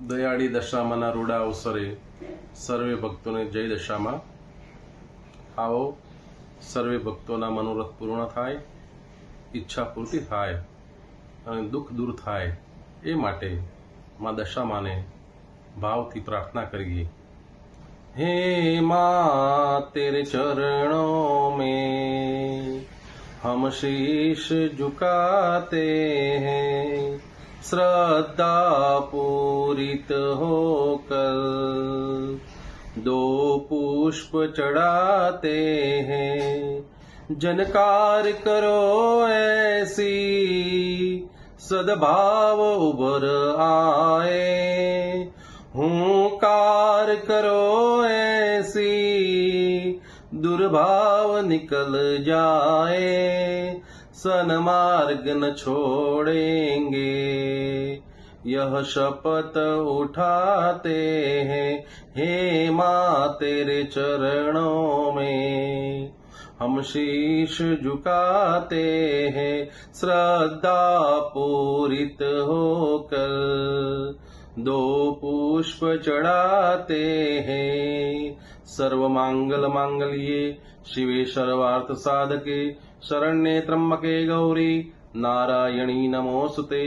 દયાળી દશામાના રૂડા અવસરે સર્વે ભક્તોને જય દશામાં. આવો સર્વે ભક્તોના મનોરથ પૂર્ણ થાય, ઈચ્છા પૂર્તિ થાય અને દુઃખ દૂર થાય એ માટે માં દશામાને ભાવથી પ્રાર્થના કરીએ. હે માँ तेरे चरणों में हम शीश झुकाते हैं, श्रद्धा पूरित होकर दो पुष्प चढ़ाते हैं. जनकार करो ऐसी सद्भाव उभर आए, हुंकार करो ऐसी दुर्भाव निकल जाए, सन्मार्ग न छोड़ेंगे यह शपथ उठाते हैं. हे माँ तेरे चरणों में हम शीश झुकाते हैं, श्रद्धा पूरित होकर दो पुष्प चढ़ाते हैं. सर्व मांगल मांगल्ये शिवे सर्वार्थ साधके शरण्ये त्र्यंबके गौरी नारायणी नमोस्तुते.